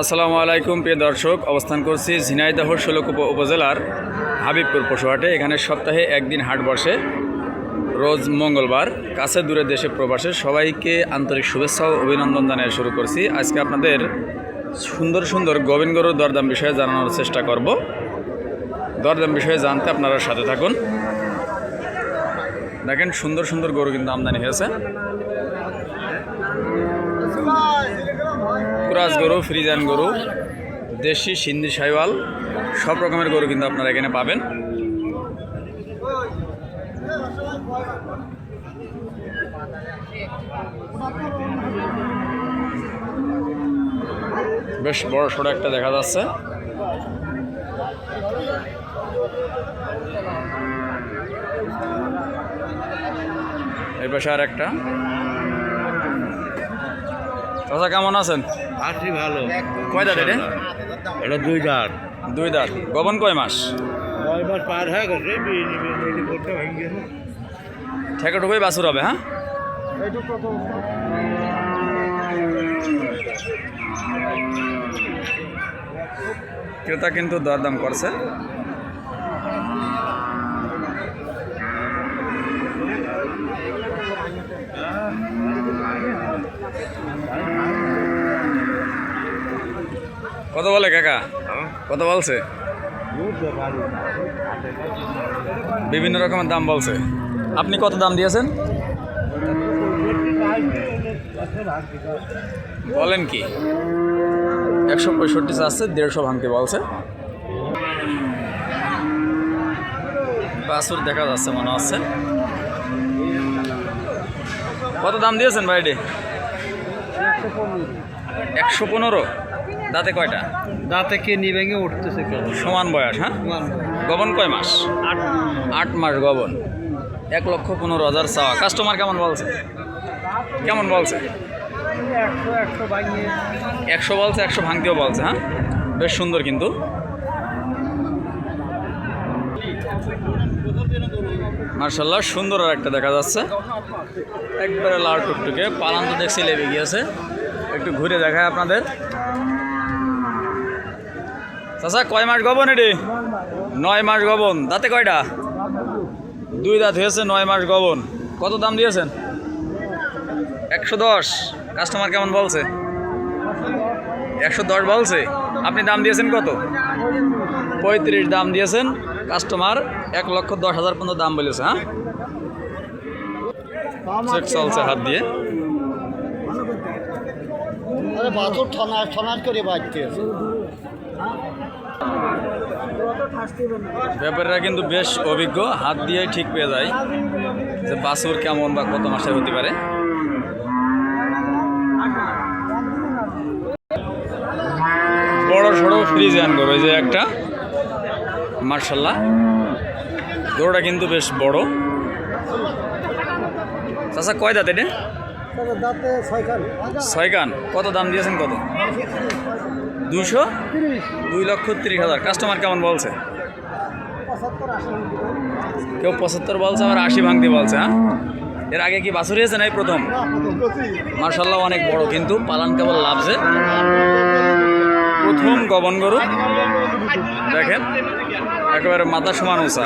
আসসালামু আলাইকুম প্রিয় দর্শক, অবস্থান করছি ঝিনাইদহ ষোলকুপা উপজেলার হাবিবপুর পশুহাটে। এখানে সপ্তাহে একদিন হাট বসে, রোজ মঙ্গলবার। কাছে দূরে দেশে প্রবাসে সবাইকে আন্তরিক শুভেচ্ছা ও অভিনন্দন জানিয়ে শুরু করছি। আজকে আপনাদের সুন্দর সুন্দর গোবিন গরুর দরদাম বিষয়ে জানানোর চেষ্টা করব। দরদাম বিষয়ে জানতে আপনারা সাথে থাকুন। দেখেন সুন্দর সুন্দর গরু কিন্তু আমদানি হয়েছে। ক্রস গরু, ফ্রিজিয়ান গরু, দেশি সিন্ধি শাহিওয়াল, সব রকমের গরু কিন্তু আপনারা এখানে পাবেন। বেশ বড় সড়ো একটা দেখা যাচ্ছে। এই পাশে আর একটা। চাচা কেমন আছেন? আছি ভালো। কয় দাঁত এটা? এটা দুই দাঁত। দুই দাঁত। গবন কয় মাস? 9 মাস পার হয়ে গেছে। ঠেকাটুকুই বাছুর হবে। হ্যাঁ, ক্রেতা কিন্তু দরদাম করছে। কত বলে কাকা? কত বলছে? বিভিন্ন রকমের দাম বলছে। আপনি কত দাম দিয়েছেন? বলেন কি? 165 চাচ্ছে, 150 ভাঙতে বলছে। বাছুর দেখা যাচ্ছে মনে হচ্ছে। কত দাম দিয়েছেন ভাইডে? 115। দাঁতে কয়টা? দাঁতে কে নিভেঙে উঠতেছে। সমান বয়স। হ্যাঁ, গবন কয় মাস? 8 মাস গবন। 1,15,000 চাওয়া। কাস্টমার কেমন বলছে? কেমন বলছে? 100 বলছে, 100 ভাঙতেও বলছে। হ্যাঁ, বেশ সুন্দর কিন্তু। মার্শাল্লাহ, সুন্দর আর একটা দেখা যাচ্ছে। একবারে লাল টুকটুকে। পালান তো দেখছি লেবে গিয়েছে। একটু ঘুরে দেখায় আপনাদের। চাচা কয় মাস গবন এটি? 9 মাস গবন। দাঁতে কয়টা? 2 দাঁত হয়েছে, 9 মাস গবন। কত দাম দিয়েছেন? 110। কাস্টমার কেমন বলছে? 110 বলছে। আপনি দাম দিয়েছেন কত? 35 দাম দিয়েছেন। কাস্টমার 1,10,000 পর্যন্ত দাম বলেছে। হ্যাঁ, চেক চলছে হাত দিয়ে। ব্যাপারীরা কিন্তু বেশ অভিজ্ঞ, হাত দিয়ে ঠিক পেয়ে যায় যে বাছুর কেমন বা কত মাসের হতে পারে। বড় সড়ো ফ্রিজিয়ান গরু, এই যে একটা। মার্শাল্লাহ, গরুটা কিন্তু বেশ বড়। চাচা কয় দাঁত এটা? 6 কান। কত দাম দিয়েছেন? কত? 200? 2,30,000। কাস্টমার কেমন বলছে? কেউ 75 বলছে, আবার 80 ভাঙতে বলছে। হ্যাঁ, এর আগে কি বাছুর হয়েছে নাই প্রথম? মার্শাল্লাহ, অনেক বড় কিন্তু। পালান কেবল লাভছে। প্রথম গবন গরু। দেখেন একেবারে মাথা সমান উঁচা।